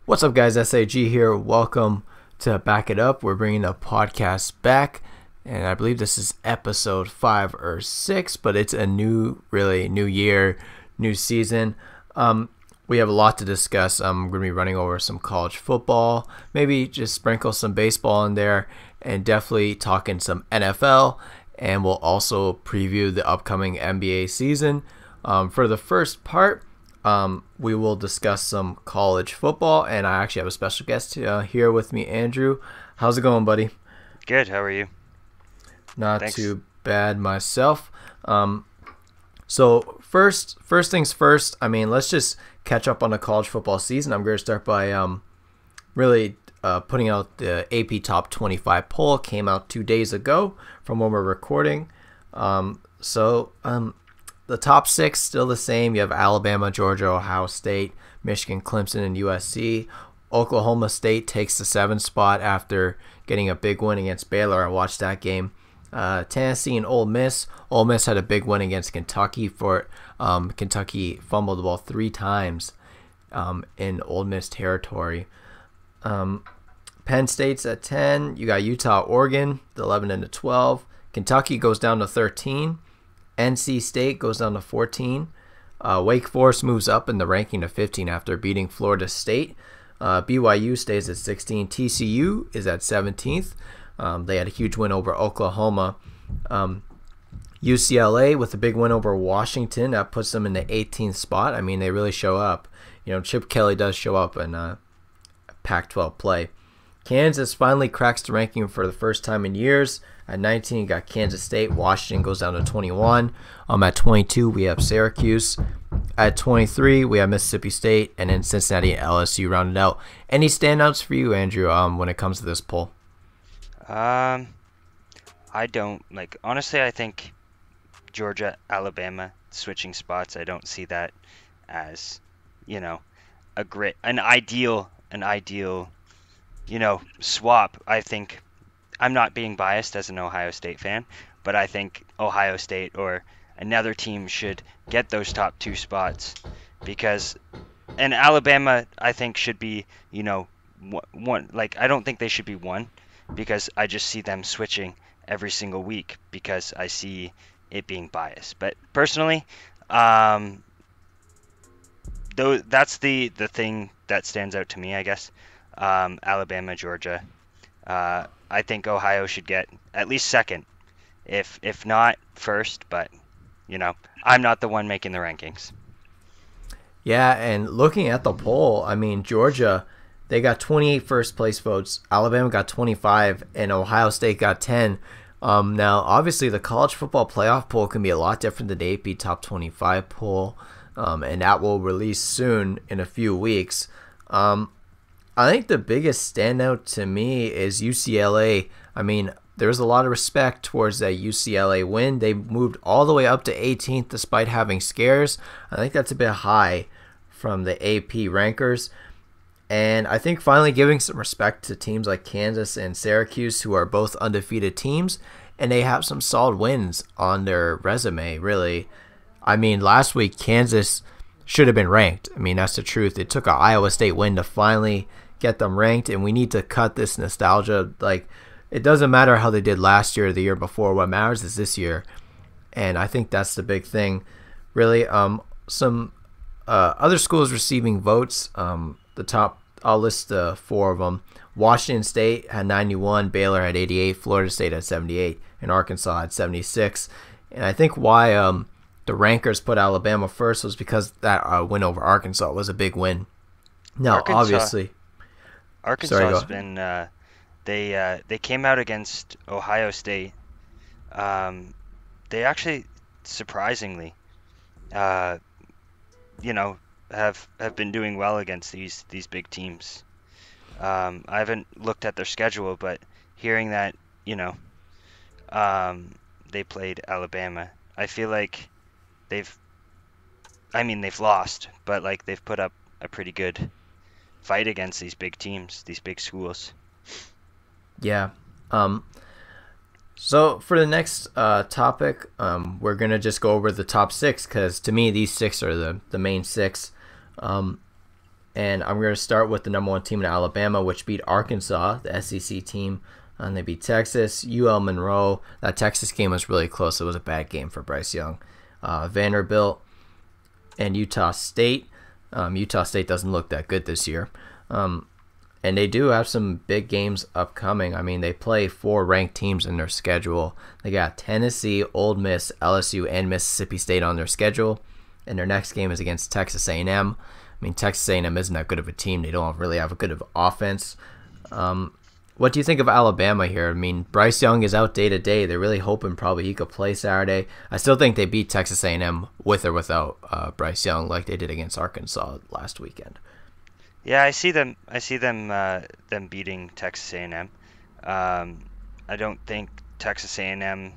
What's up, guys? SAG here. Welcome to Back It Up. We're bringing the podcast back, and I believe this is episode 5 or 6, but it's a new year, new season. We have a lot to discuss. I'm going to be running over some college football, maybe just sprinkle some baseball in there, and definitely talking some NFL, and we'll also preview the upcoming NBA season. For the first part, we will discuss some college football, and I actually have a special guest here with me, Andrew. How's it going, buddy? Good. How are you? Not Thanks. too bad myself. So first things first. I mean, let's just catch up on the college football season. I'm going to start by putting out the AP Top 25 poll. It came out 2 days ago from when we're recording. The top 6 still the same. You have Alabama, Georgia, Ohio State, Michigan, Clemson, and USC. Oklahoma State takes the 7th spot after getting a big win against Baylor. I watched that game. Tennessee and Ole Miss. Ole Miss had a big win against Kentucky. Kentucky fumbled the ball 3 times in Ole Miss territory. Penn State's at 10. You got Utah, Oregon, the 11 and the 12. Kentucky goes down to 13. NC State goes down to 14. Wake Forest moves up in the ranking to 15 after beating Florida State. BYU stays at 16. TCU is at 17th. They had a huge win over Oklahoma. UCLA with a big win over Washington. That puts them in the 18th spot. I mean, they really show up. You know, Chip Kelly does show up in Pac-12 play. Kansas finally cracks the ranking for the first time in years. At 19, you got Kansas State. Washington goes down to 21. At 22, we have Syracuse. At 23, we have Mississippi State. And then Cincinnati and LSU rounded out. Any standouts for you, Andrew, when it comes to this poll? I don't honestly. I think Georgia, Alabama switching spots. I don't see that as an ideal swap. I think I'm not being biased as an Ohio State fan, but I think Ohio State or another team should get those top 2 spots and Alabama I think should be, one. I don't think they should be 1 because I just see them switching every single week because I see it being biased. But personally, that's the thing that stands out to me, I guess. Alabama, Georgia. I think Ohio should get at least 2nd, if not 1st. But I'm not the one making the rankings. Yeah, and looking at the poll, I mean, Georgia, they got 28 first place votes. Alabama got 25, and Ohio State got 10. Now, obviously, the college football playoff poll can be a lot different than the AP Top 25 poll, and that will release soon in a few weeks. I think the biggest standout to me is UCLA. I mean, there's a lot of respect towards that UCLA win. They moved all the way up to 18th despite having scares. I think that's a bit high from the AP rankers. And I think finally giving some respect to teams like Kansas and Syracuse, who are both undefeated teams, and they have some solid wins on their resume, really. I mean, last week, Kansas should have been ranked. I mean, that's the truth. It took an Iowa State win to finally get them ranked, and we need to cut this nostalgia. It doesn't matter how they did last year or the year before. What matters is this year, and I think that's the big thing, really. Some other schools receiving votes. The top, I'll list 4 of them. Washington State had 91, Baylor had 88, Florida State had 78, and Arkansas had 76. And I think why the rankers put Alabama first was because that win over Arkansas was a big win. Now, obviously, Arkansas has been they came out against Ohio State. They actually surprisingly have been doing well against these big teams. I haven't looked at their schedule, but hearing that they played Alabama, I feel like they've lost, but they've put up a pretty good fight against these big teams, these big schools. Yeah. So for the next topic, we're going to just go over the top 6 because to me these 6 are the main 6. And I'm going to start with the #1 team in Alabama, which beat Arkansas, the SEC team. And they beat Texas, UL Monroe. That Texas game was really close. It was a bad game for Bryce Young. Vanderbilt and Utah State. Utah State doesn't look that good this year. And they do have some big games upcoming. I mean, they play 4 ranked teams in their schedule. They got Tennessee, Ole Miss, LSU, and Mississippi State on their schedule. And their next game is against Texas A&M. I mean, Texas A&M isn't that good of a team. They don't really have a good of offense. What do you think of Alabama here? I mean, Bryce Young is out day to day. They're really hoping probably he could play Saturday. I still think they beat Texas A&M with or without Bryce Young, like they did against Arkansas last weekend. Yeah, I see them. Them beating Texas A&M. I don't think Texas A&M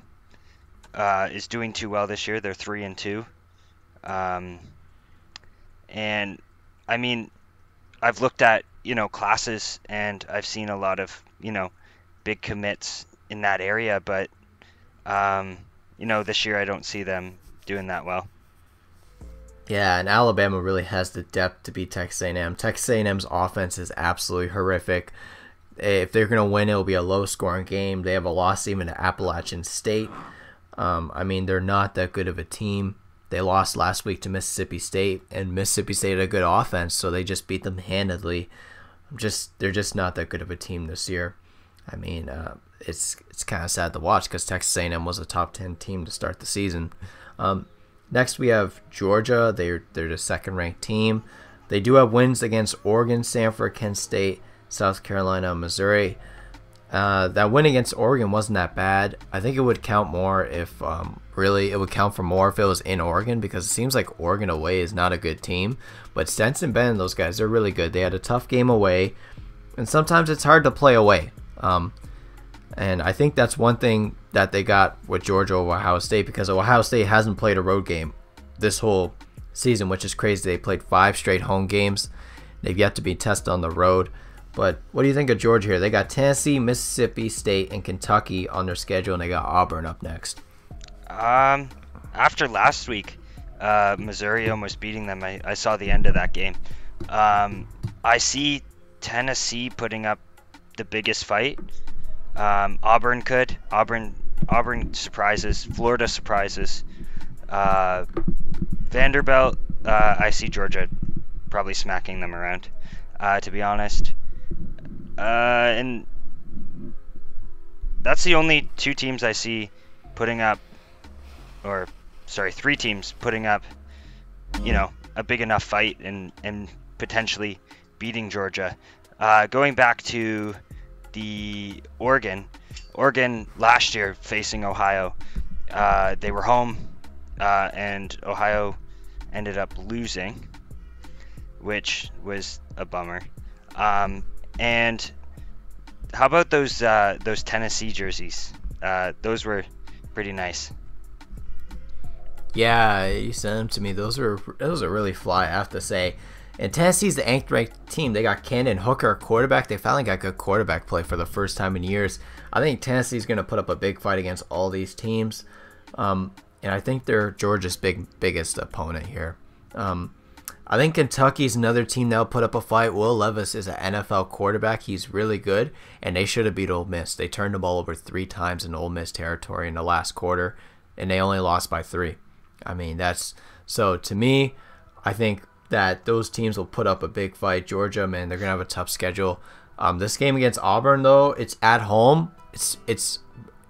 is doing too well this year. They're 3-2. And I mean, I've looked at classes, and I've seen a lot of big commits in that area, but this year I don't see them doing that well. Yeah, and Alabama really has the depth to beat Texas A&M. Texas A&M's offense is absolutely horrific. If they're going to win, it'll be a low-scoring game. They have a loss even to Appalachian State. I mean, they're not that good of a team. They lost last week to Mississippi State, and Mississippi State had a good offense, so they just beat them handedly. They're just not that good of a team this year. I mean, it's kind of sad to watch because Texas A&M was a top 10 team to start the season. Next, we have Georgia. They're the second-ranked team. They do have wins against Oregon, Stanford, Kent State, South Carolina, Missouri. That win against Oregon wasn't that bad. I think it would count more if it would count for more if it was in Oregon, because it seems like Oregon away is not a good team. But Stenson Bennett and those guys, they're really good. They had a tough game away, and sometimes it's hard to play away. And I think that's one thing that they got with Georgia over Ohio State, because Ohio State hasn't played a road game this whole season, which is crazy. They played 5 straight home games. They've yet to be tested on the road. But what do you think of Georgia here? They got Tennessee, Mississippi State, and Kentucky on their schedule, and they got Auburn up next. After last week, Missouri almost beating them, I saw the end of that game. I see Tennessee putting up the biggest fight. Auburn could. Auburn surprises. Florida surprises. Vanderbilt, I see Georgia probably smacking them around, to be honest. And that's the only 2 teams I see putting up, or sorry, 3 teams putting up, a big enough fight and potentially beating Georgia. Going back to the Oregon last year facing Ohio, they were home, and Ohio ended up losing, which was a bummer. And how about those Tennessee jerseys? Those were pretty nice. Yeah, you sent them to me. Those are really fly, I have to say. And Tennessee's the 8th-ranked team. They got Candon Hooker, quarterback. They finally got good quarterback play for the first time in years. I think Tennessee's going to put up a big fight against all these teams. And I think they're Georgia's biggest opponent here. I think Kentucky's another team that'll put up a fight. Will Levis is an NFL quarterback. He's really good, and they should have beat Ole Miss. They turned the ball over 3 times in Ole Miss territory in the last quarter, and they only lost by 3. I mean, so to me, I think that those teams will put up a big fight. Georgia, man, they're gonna have a tough schedule. This game against Auburn, though, it's at home. It's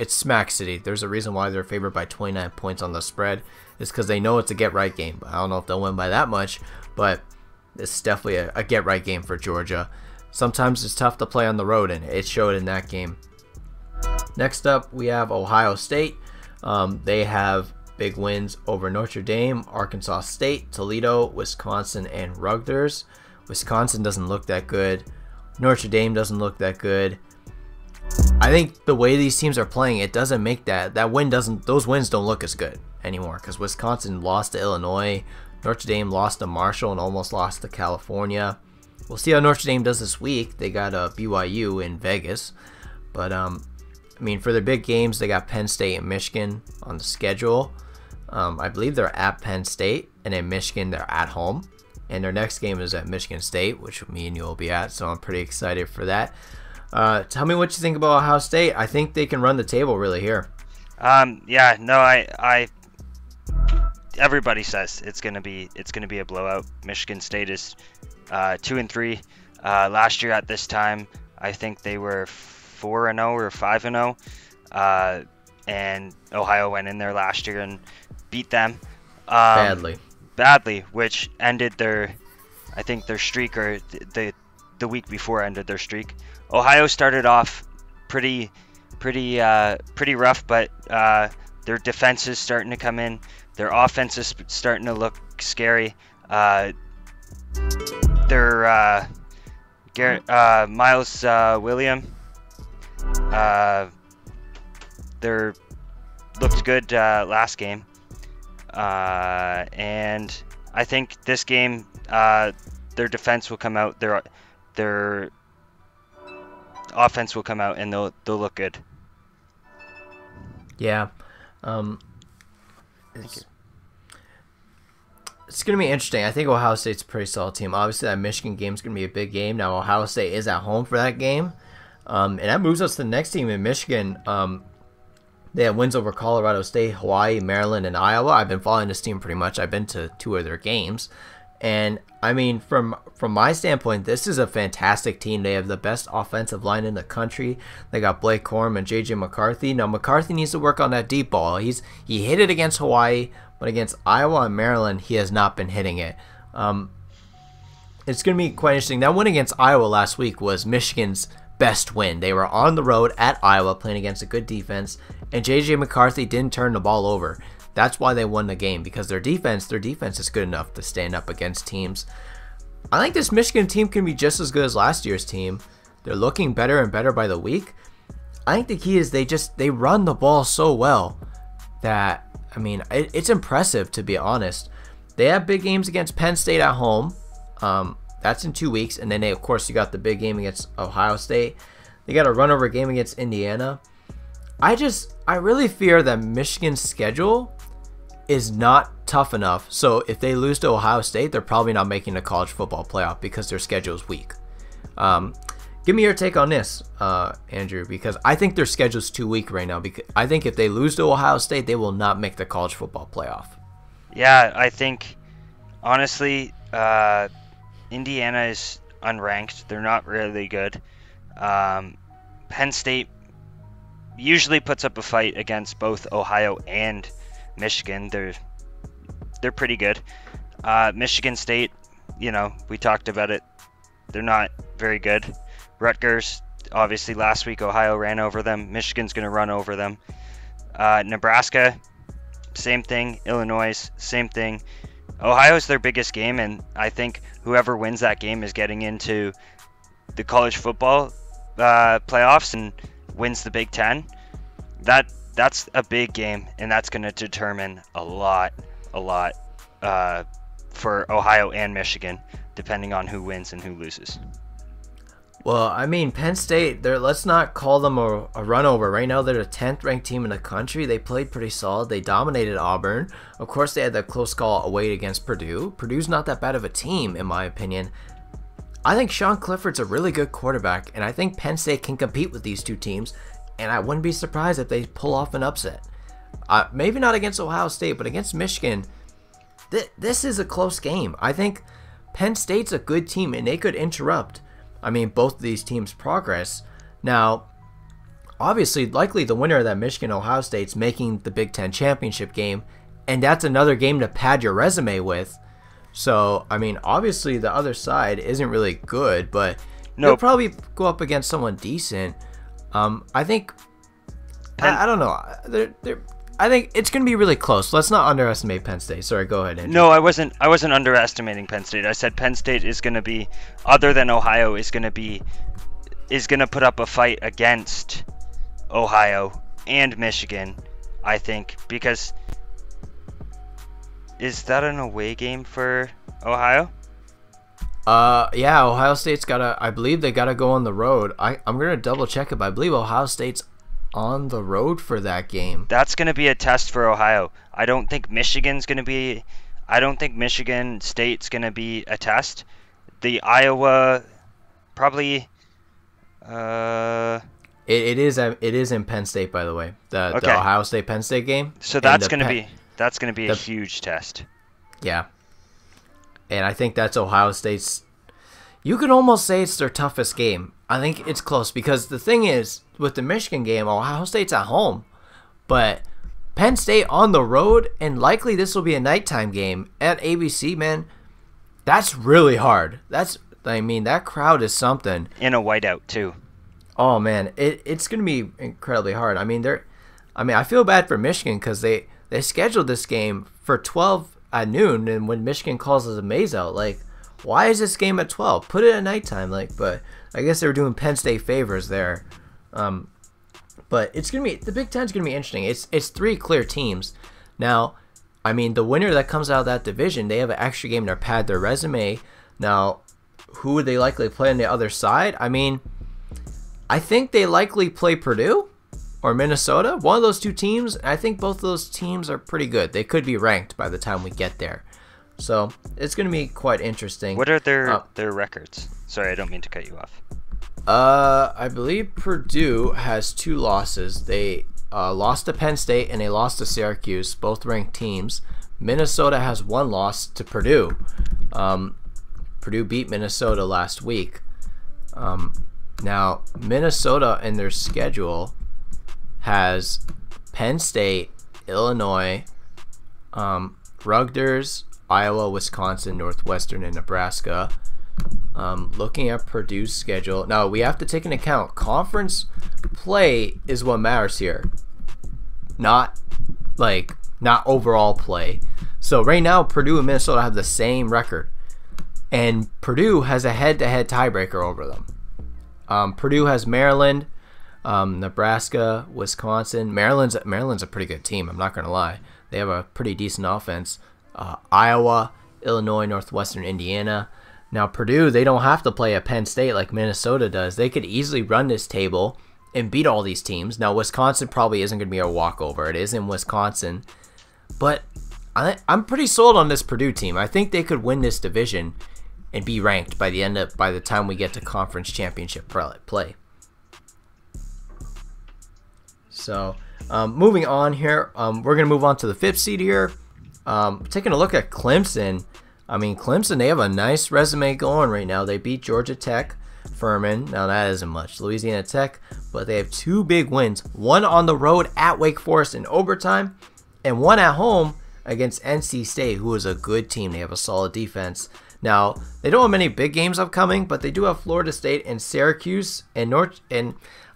Smack City. There's a reason why they're favored by 29 points on the spread. It's because they know it's a get-right game. I don't know if they'll win by that much, but it's definitely a get-right game for Georgia. Sometimes it's tough to play on the road, and it showed in that game. Next up, we have Ohio State. They have big wins over Notre Dame, Arkansas State, Toledo, Wisconsin, and Rutgers. Wisconsin doesn't look that good. Notre Dame doesn't look that good. I think the way these teams are playing, it doesn't make those wins don't look as good anymore, because Wisconsin lost to Illinois, Notre Dame lost to Marshall, and almost lost to California. We'll see how Notre Dame does this week. They got BYU in Vegas, but I mean, for their big games, they got Penn State and Michigan on the schedule. I believe they're at Penn State, and in Michigan they're at home. and their next game is at Michigan State, which me and you will be at, so I'm pretty excited for that. Tell me what you think about Ohio State. I think they can run the table really here. Yeah, no, I everybody says it's gonna be a blowout. Michigan State is 2-3. Last year at this time, I think they were 4-0 or 5-0, and Ohio went in there last year and beat them badly, which ended their streak, or the week before ended their streak. Ohio started off pretty rough, but their defense is starting to come in. Their offense is starting to look scary. Their Miles Williams, their looked good last game, and I think this game their defense will come out. Their offense will come out, and they'll look good. Yeah. It's going to be interesting. I think Ohio State's a pretty solid team. Obviously, that Michigan game is going to be a big game. Now, Ohio State is at home for that game. And that moves us to the next team in Michigan. They have wins over Colorado State, Hawaii, Maryland, and Iowa. I've been following this team pretty much. I've been to 2 of their games. And, I mean, from my standpoint, this is a fantastic team. They have the best offensive line in the country. They got Blake Corum and J.J. McCarthy. Now, McCarthy needs to work on that deep ball. He hit it against Hawaii, but against Iowa and Maryland, he has not been hitting it. It's going to be quite interesting. That win against Iowa last week was Michigan's best win. They were on the road at Iowa playing against a good defense, and J.J. McCarthy didn't turn the ball over. That's why they won the game, because their defense is good enough to stand up against teams. I think this Michigan team can be just as good as last year's team. They're looking better and better by the week. I think the key is they run the ball so well that, I mean, it's impressive, to be honest. They have big games against Penn State at home. That's in 2 weeks, and then of course you got the big game against Ohio State. They got a run-over game against Indiana. I really fear that Michigan's schedule is not tough enough. So if they lose to Ohio State, they're probably not making the college football playoff because their schedule is weak. Give me your take on this, Andrew, because I think their schedule is too weak right now. Because I think if they lose to Ohio State, they will not make the college football playoff. Yeah, I think, honestly, Indiana is unranked. They're not really good. Penn State usually puts up a fight against both Ohio and Michigan. They're pretty good. Michigan State, we talked about it. They're not very good. Rutgers, obviously last week Ohio ran over them. Michigan's going to run over them. Nebraska, same thing. Illinois, same thing. Ohio's their biggest game, and I think whoever wins that game is getting into the college football playoffs and wins the Big Ten. That's a big game, and that's going to determine a lot for Ohio and Michigan, depending on who wins and who loses. Well, I mean, Penn State, let's not call them a run over. Right now, they're the 10th ranked team in the country. They played pretty solid. They dominated Auburn. Of course, they had that close call away against Purdue. Purdue's not that bad of a team, in my opinion. I think Sean Clifford's a really good quarterback, and I think Penn State can compete with these two teams, and I wouldn't be surprised if they pull off an upset. Maybe not against Ohio State, but against Michigan, this is a close game. I think Penn State's a good team, and they could interrupt both of these teams' progress. Now, obviously, likely the winner of that Michigan-Ohio State's making the Big Ten championship game, and that's another game to pad your resume with. So, obviously the other side isn't really good, but they'll probably go up against someone decent. I think, I don't know. I think it's going to be really close. Let's not underestimate Penn State. Sorry, go ahead, Andrew. No, I wasn't underestimating Penn State. I said Penn State is going to be, other than Ohio, is going to put up a fight against Ohio and Michigan, I think, because is that an away game for Ohio? Yeah, Ohio State's I believe they gotta go on the road. I'm gonna double check it, but I believe Ohio State's on the road for that game. That's gonna be a test for Ohio. I don't think Michigan's gonna be I don't think Michigan State's going to be a test. The Iowa probably. It is in Penn State, by the way. The Okay. Ohio State Penn State game. So And that's the going to Penn- be a huge test. Yeah. And I think that's Ohio State's. You could almost say it's their toughest game. I think it's close because the thing is, with the Michigan game, Ohio State's at home. But Penn State on the road, and likely this will be a nighttime game at ABC, man. That's really hard. That crowd is something. In a whiteout, too. Oh, man. It's going to be incredibly hard. I feel bad for Michigan because they scheduled this game for 12 at noon, and when Michigan calls us a maze out, like, why is this game at 12? Put it at nighttime, but I guess they were doing Penn State favors there. But it's gonna be the Big Ten's gonna be interesting. It's three clear teams. Now, the winner that comes out of that division, they have an extra game to pad their resume. Now, who would they likely play on the other side? I think they likely play Purdue or Minnesota. One of those two teams. I think both of those teams are pretty good. They could be ranked by the time we get there. So it's going to be quite interesting. What are their records? Sorry, I don't mean to cut you off. I believe Purdue has 2 losses. They lost to Penn State and they lost to Syracuse, both ranked teams. Minnesota has 1 loss to Purdue. Purdue beat Minnesota last week. Now, Minnesota in their schedule has Penn State, Illinois, Rutgers, Iowa, Wisconsin, Northwestern, and Nebraska. Looking at Purdue's schedule. Now, we have to take into account conference play is what matters here. Not overall play. So right now, Purdue and Minnesota have the same record. And Purdue has a head-to-head tiebreaker over them. Purdue has Maryland, Nebraska, Wisconsin. Maryland's a pretty good team, I'm not going to lie. They have a pretty decent offense. Iowa, Illinois, Northwestern, Indiana. Now, Purdue, they don't have to play at Penn State like Minnesota does. They could easily run this table and beat all these teams. Now, Wisconsin probably isn't going to be a walkover. It is in Wisconsin. But I'm pretty sold on this Purdue team. I think they could win this division and be ranked by the time we get to conference championship play. So, moving on here, we're going to move on to the 5th seed here. Taking a look at Clemson. Clemson, they have a nice resume going right now. They beat Georgia Tech, Furman. Now, that isn't much. Louisiana Tech, but they have 2 big wins. One on the road at Wake Forest in overtime, and one at home against NC State, who is a good team. They have a solid defense. Now, they don't have many big games upcoming, but they do have Florida State and Syracuse and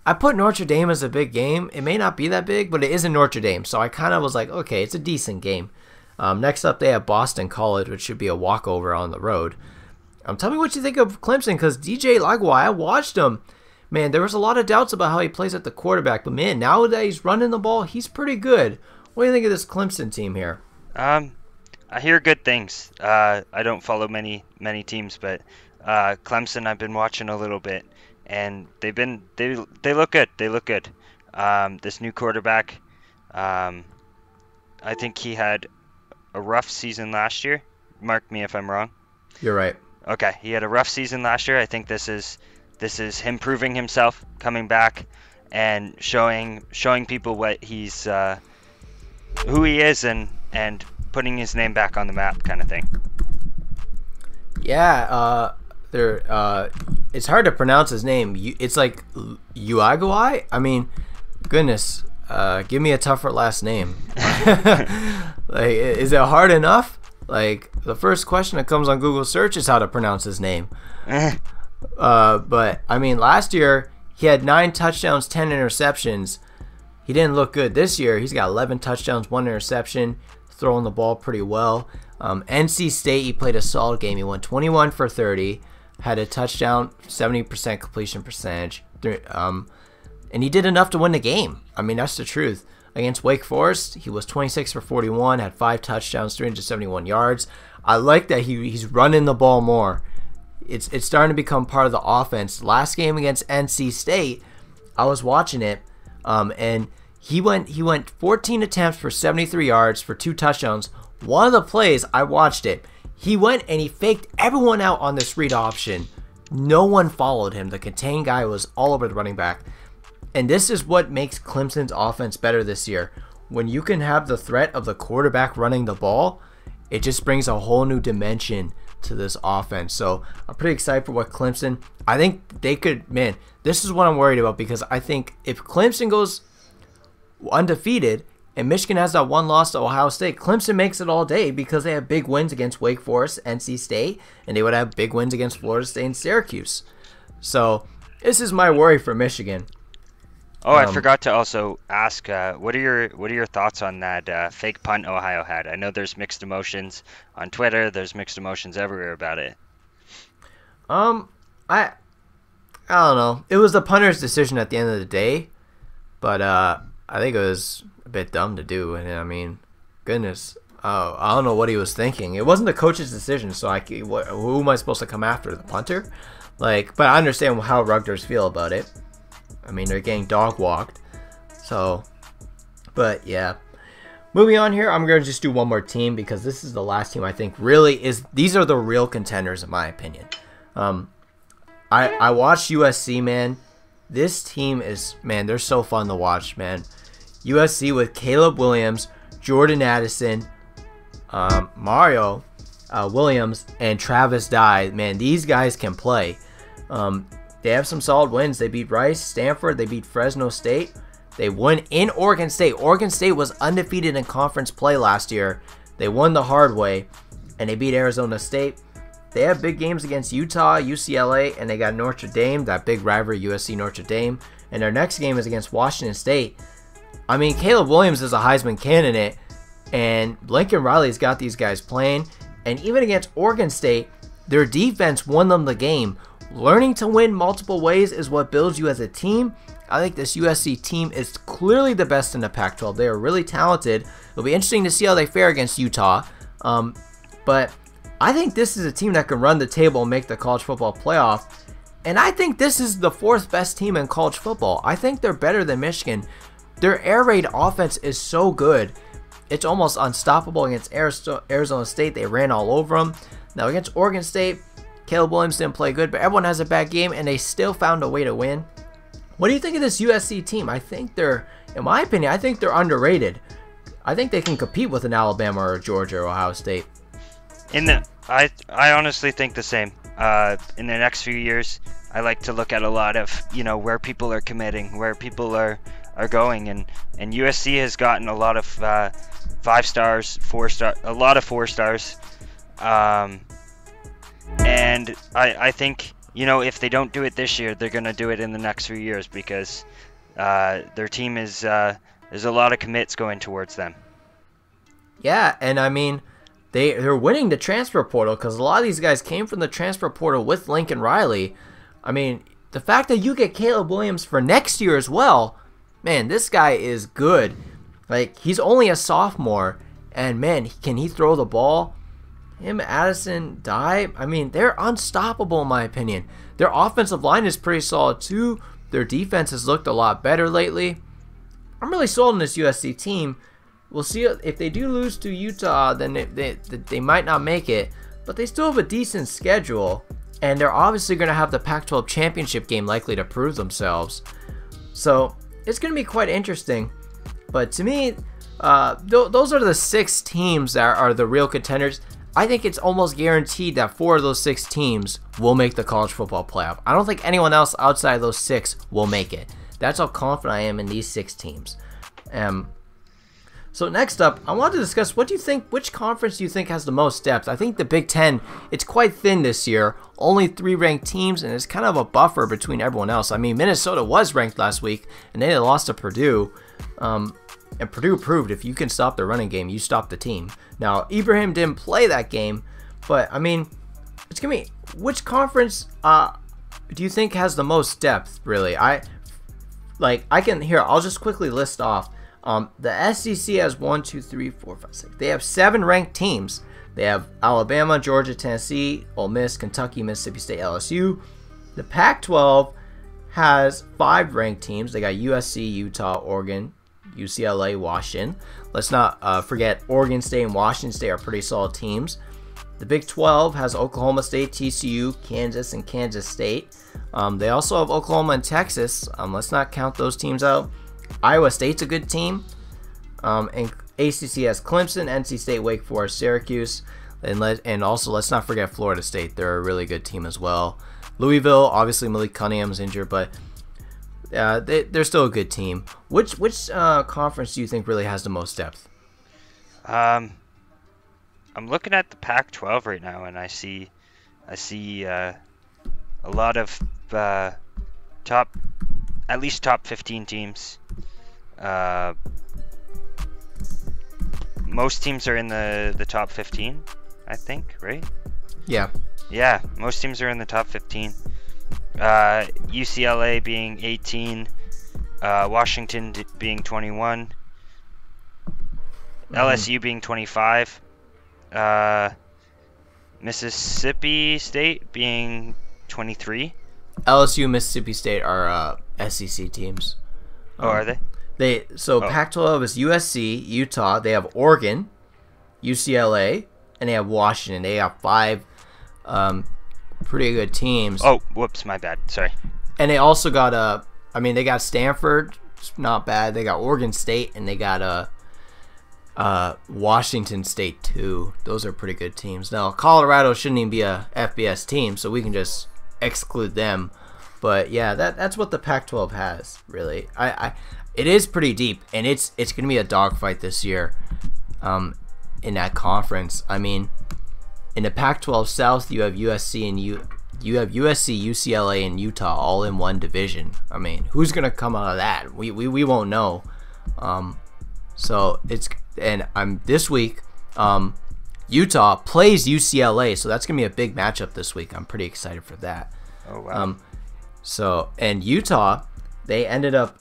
I put Notre Dame as a big game. It may not be that big, but it is in Notre Dame, so I kind of was like, okay, it's a decent game. Next up, they have Boston College, which should be a walkover on the road. Tell me what you think of Clemson, because DJ Lagua, I watched him. Man, there was a lot of doubts about how he plays at the quarterback, but man, now that he's running the ball, he's pretty good. What do you think of this Clemson team here? I hear good things. I don't follow many teams, but Clemson I've been watching a little bit, and they look good. They look good. This new quarterback, I think he had a rough season last year. Mark me if I'm wrong. You're right. Okay, he had a rough season last year. I think this is him proving himself, coming back and showing people what he's who he is and putting his name back on the map, kind of thing. Yeah, it's hard to pronounce his name. It's like Uagui. Goodness, give me a tougher last name. Like, is it hard enough? Like, the first question that comes on Google search is how to pronounce his name. But last year he had 9 touchdowns, 10 interceptions. He didn't look good. This year he's got 11 touchdowns, 1 interception, throwing the ball pretty well. NC State, he played a solid game. He went 21 for 30, had a touchdown, 70% completion percentage, and he did enough to win the game. That's the truth. Against Wake Forest, he was 26 for 41, had 5 touchdowns, 371 yards. I like that he's running the ball more. It's starting to become part of the offense. Last game against NC State, I was watching it, and he went 14 attempts for 73 yards for 2 touchdowns, One of the plays, I watched it. He went and he faked everyone out on this read option. No one followed him. The contain guy was all over the running back. And this is what makes Clemson's offense better this year. When you can have the threat of the quarterback running the ball, it just brings a whole new dimension to this offense. So I'm pretty excited for what Clemson, I think they could, man, this is what I'm worried about, because I think if Clemson goes undefeated and Michigan has that one loss to Ohio State, Clemson makes it all day because they have big wins against Wake Forest, NC State, and they would have big wins against Florida State and Syracuse. So this is my worry for Michigan. Oh, I forgot to also ask, what are your thoughts on that fake punt Ohio had? I know there's mixed emotions on Twitter. There's mixed emotions everywhere about it. I don't know. It was the punter's decision at the end of the day, but I think it was a bit dumb to do. And I mean, goodness, I don't know what he was thinking. It wasn't the coach's decision, so who am I supposed to come after? The punter? But I understand how Rutgers feel about it. I mean, they're getting dog walked. So, but yeah. Moving on here, I'm going to just do one more team because this is the last team I think really is. These are the real contenders in my opinion. I watched USC, man. This team is, man, they're so fun to watch, man. USC with Caleb Williams, Jordan Addison, Mario Williams, and Travis Dye. Man, these guys can play. They have some solid wins. They beat Rice, Stanford. They beat Fresno State. They won in Oregon State. Oregon State was undefeated in conference play last year. They won the hard way, and they beat Arizona State. They have big games against Utah, UCLA, and they got Notre Dame, that big rivalry, USC Notre Dame. And their next game is against Washington State. I mean, Caleb Williams is a Heisman candidate, and Lincoln Riley's got these guys playing. And even against Oregon State, their defense won them the game. Learning to win multiple ways is what builds you as a team. I think this USC team is clearly the best in the Pac-12. They are really talented. It'll be interesting to see how they fare against Utah. But I think this is a team that can run the table and make the college football playoff. And I think this is the fourth best team in college football. I think they're better than Michigan. Their air raid offense is so good. It's almost unstoppable against Arizona State. They ran all over them. Now against Oregon State, Caleb Williams didn't play good, but everyone has a bad game, and they still found a way to win. What do you think of this USC team? I think they're, in my opinion, I think they're underrated. I think they can compete with an Alabama or Georgia or Ohio State. I honestly think the same. In the next few years, I like to look at a lot of, where people are committing, where people are going, and USC has gotten a lot of 5 stars, 4 star, a lot of 4 stars. And I think, if they don't do it this year, they're going to do it in the next few years because their team is there's a lot of commits going towards them. Yeah, and I mean, they're winning the transfer portal because a lot of these guys came from the transfer portal with Lincoln Riley. I mean, the fact that you get Caleb Williams for next year as well, man, this guy is good. He's only a sophomore, and man, can he throw the ball? Him, Addison, Dye, I mean, they're unstoppable in my opinion. Their offensive line is pretty solid too. Their defense has looked a lot better lately. I'm really sold on this USC team. We'll see if they do lose to Utah, then they might not make it. But they still have a decent schedule, and they're obviously going to have the Pac-12 championship game likely to prove themselves. So it's going to be quite interesting. But to me, those are the 6 teams that are the real contenders. I think it's almost guaranteed that 4 of those 6 teams will make the college football playoff. I don't think anyone else outside of those 6 will make it. That's how confident I am in these 6 teams. So next up, I want to discuss which conference do you think has the most depth? I think the Big Ten, it's quite thin this year. Only 3 ranked teams, and it's kind of a buffer between everyone else. I mean, Minnesota was ranked last week, and they lost to Purdue. And Purdue proved if you can stop the running game, you stop the team. Now, Ibrahim didn't play that game, but I mean, it's going to be, which conference do you think has the most depth, really? I'll just quickly list off. The SEC has 1, 2, 3, 4, 5, 6. They have 7 ranked teams. They have Alabama, Georgia, Tennessee, Ole Miss, Kentucky, Mississippi State, LSU. The Pac-12 has 5 ranked teams. They got USC, Utah, Oregon, UCLA, Washington. Let's not forget Oregon State and Washington State are pretty solid teams. The Big 12 has Oklahoma State, TCU, Kansas, and Kansas State. They also have Oklahoma and Texas. Let's not count those teams out. Iowa State's a good team. And ACC has Clemson, NC State, Wake Forest, Syracuse. And also, let's not forget Florida State. They're a really good team as well. Louisville, obviously Malik Cunningham's injured, but they're still a good team. Which conference do you think really has the most depth? I'm looking at the Pac-12 right now, and I see a lot of top 15 teams. Most teams are in the top 15, I think, right? Yeah. Yeah, most teams are in the top 15. UCLA being 18, Washington being 21, LSU being 25, Mississippi State being 23. LSU, Mississippi State are SEC teams. Are they? Pac-12 is USC, Utah. They have Oregon, UCLA, and they have Washington. They have 5 pretty good teams. Oh, whoops, my bad. Sorry. And they also got they got Stanford. It's not bad. They got Oregon State, and they got Washington State too. Those are pretty good teams. Now Colorado shouldn't even be a FBS team, so we can just exclude them. But yeah, that's what the Pac-12 has really. It is pretty deep, and it's going to be a dogfight this year in that conference. I mean, in the Pac-12 South, you have USC and UCLA, and Utah all in one division. I mean, who's going to come out of that? We won't know. This week, Utah plays UCLA, so that's going to be a big matchup this week. I'm pretty excited for that. Oh wow. And Utah, they ended up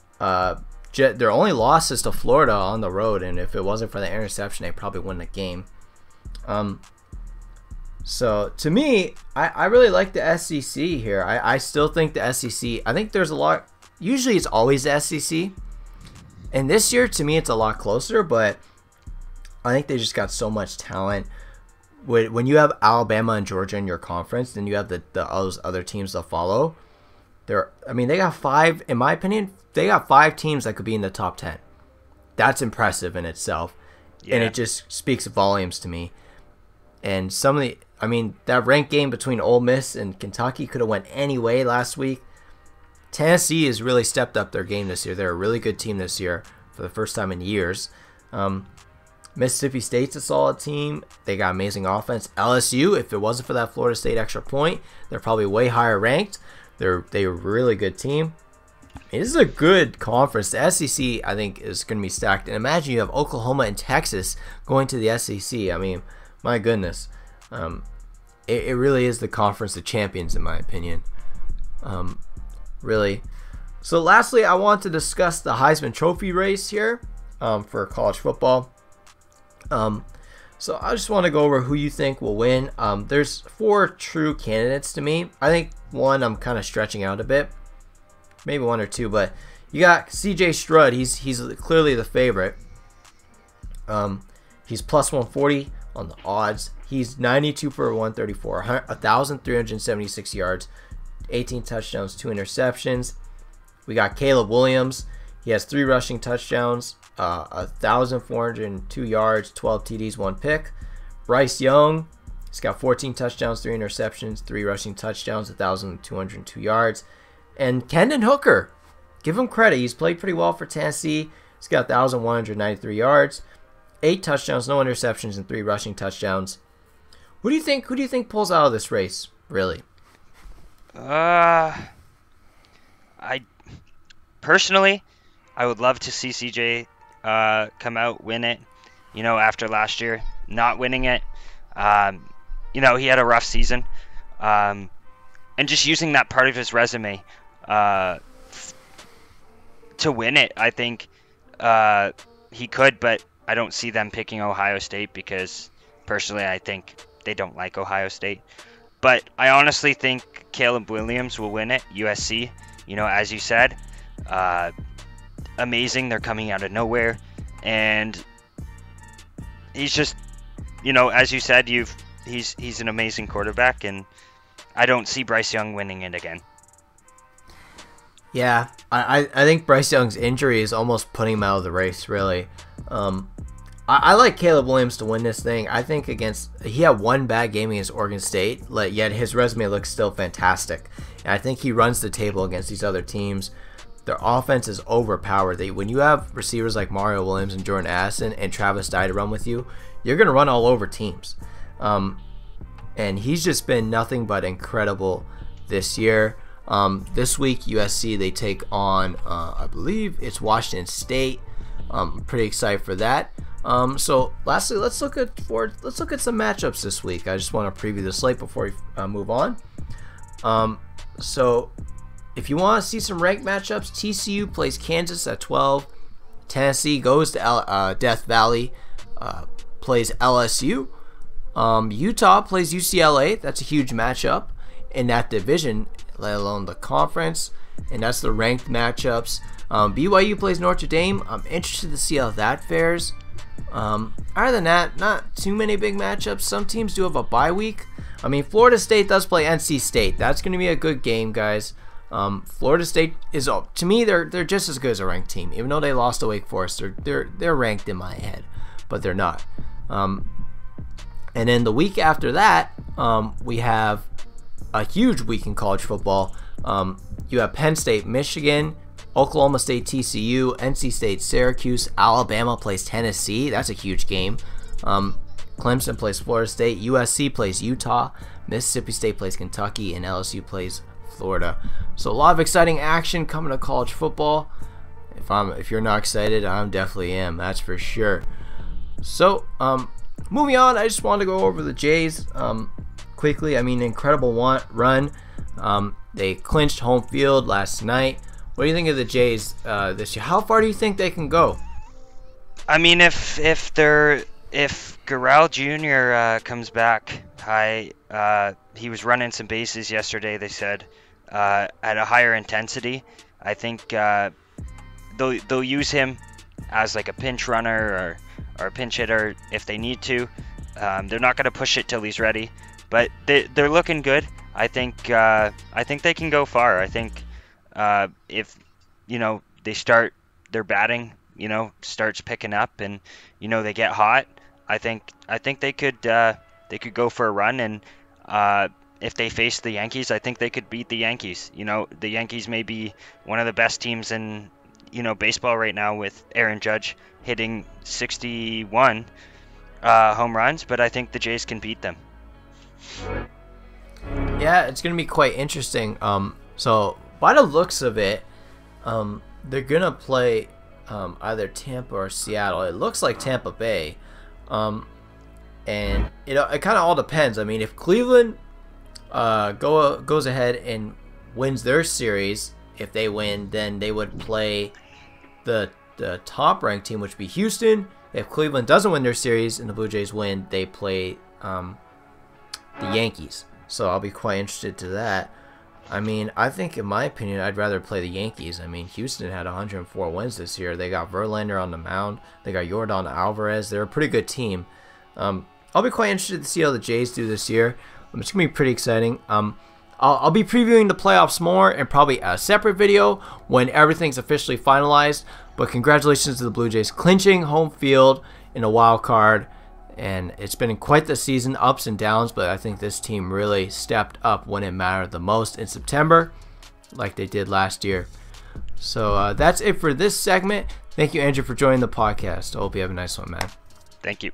their only loss is to Florida on the road, and if it wasn't for the interception, they probably win the game. So to me, I really like the SEC here. I still think the SEC. I think there's a lot. Usually, it's always the SEC, and this year to me, it's a lot closer. But I think they just got so much talent. When you have Alabama and Georgia in your conference, then you have those other teams to follow. They got 5. In my opinion, they got 5 teams that could be in the top 10. That's impressive in itself, and it just speaks volumes to me. And that ranked game between Ole Miss and Kentucky could have went any way last week. Tennessee has really stepped up their game this year. They're a really good team this year for the first time in years. Mississippi State's a solid team. They got amazing offense. LSU, if it wasn't for that Florida State extra point, they're probably way higher ranked. They're a really good team. This is a good conference. The SEC, I think, is going to be stacked. And imagine you have Oklahoma and Texas going to the SEC. I mean, my goodness. It really is the conference of champions, in my opinion. Really. So lastly, I want to discuss the Heisman Trophy race here for college football. So I just want to go over who you think will win. There's 4 true candidates to me. I think one I'm kind of stretching out a bit. Maybe 1 or 2, but you got CJ Stroud. He's clearly the favorite. He's plus 140 on the odds. He's 92 for 134, 1,376 yards, 18 touchdowns, 2 interceptions. We got Caleb Williams. He has 3 rushing touchdowns, 1,402 yards, 12 TDs, 1 pick. Bryce Young, he's got 14 touchdowns, 3 interceptions, 3 rushing touchdowns, 1,202 yards. And Kendon Hooker, give him credit. He's played pretty well for Tennessee. He's got 1,193 yards, 8 touchdowns, no interceptions, and 3 rushing touchdowns. Who do you think pulls out of this race, really? I personally, I would love to see CJ come out, win it. After last year not winning it, he had a rough season, and just using that part of his resume to win it, I think he could. But I don't see them picking Ohio State because personally, I think they don't like Ohio State. But I honestly think Caleb Williams will win it, USC. As you said. amazing. They're coming out of nowhere, and he's just, you know, as you said, he's an amazing quarterback, and I don't see Bryce Young winning it again. Yeah, I think Bryce Young's injury is almost putting him out of the race, really. I like Caleb Williams to win this thing. I think he had one bad game against Oregon State, yet his resume looks still fantastic. And I think he runs the table against these other teams. Their offense is overpowered. When you have receivers like Mario Williams and Jordan Addison and Travis Dye to run with you, you're going to run all over teams. And he's just been nothing but incredible this year. This week, USC, they take on, I believe it's Washington State. I'm pretty excited for that. So lastly, let's look at some matchups this week. I just want to preview the slate before we move on. So if you want to see some ranked matchups, TCU plays Kansas at 12. Tennessee goes to Death Valley, plays LSU. Utah plays UCLA. That's a huge matchup in that division, let alone the conference. And that's the ranked matchups. BYU plays Notre Dame. I'm interested to see how that fares. Other than that, not too many big matchups. Some teams do have a bye week. I mean, Florida State does play NC State. That's going to be a good game, guys. Florida State is, to me, they're just as good as a ranked team. Even though they lost to Wake Forest, they're ranked in my head, but they're not. And then the week after that, we have a huge week in college football. You have Penn State, Michigan, Oklahoma State, TCU, NC State, Syracuse, Alabama plays Tennessee. That's a huge game. Clemson plays Florida State, USC plays Utah, Mississippi State plays Kentucky, and LSU plays Florida. So a lot of exciting action coming to college football. If you're not excited, I definitely am. That's for sure. So moving on, I just wanted to go over the Jays quickly. I mean, incredible run. They clinched home field last night. What do you think of the Jays this year? How far do you think they can go? I mean, if Garrell Jr. Comes back, he was running some bases yesterday. They said at a higher intensity. I think they'll use him as like a pinch runner or a pinch hitter if they need to. They're not going to push it till he's ready, but they're looking good. I think they can go far. I think if they start their batting, starts picking up and they get hot, I think they could go for a run, and if they face the Yankees, I think they could beat the Yankees. The Yankees may be one of the best teams in baseball right now, with Aaron Judge hitting 61 home runs, but I think the Jays can beat them. Yeah, it's going to be quite interesting. So by the looks of it, they're going to play either Tampa or Seattle. It looks like Tampa Bay. And it kind of all depends. I mean, if Cleveland goes ahead and wins their series, if they win, then they would play the top ranked team, which would be Houston. If Cleveland doesn't win their series and the Blue Jays win, they play the Yankees. So I'll be quite interested to that. I mean, I think, in my opinion, I'd rather play the Yankees. I mean, Houston had 104 wins this year. They got Verlander on the mound. They got Yordan Alvarez. They're a pretty good team. I'll be quite interested to see how the Jays do this year. It's going to be pretty exciting. I'll be previewing the playoffs more in probably a separate video when everything's officially finalized. But congratulations to the Blue Jays clinching home field in a wild card. And it's been quite the season, ups and downs, but I think this team really stepped up when it mattered the most in September, like they did last year. So that's it for this segment. Thank you, Andrew, for joining the podcast. I hope you have a nice one, man. Thank you.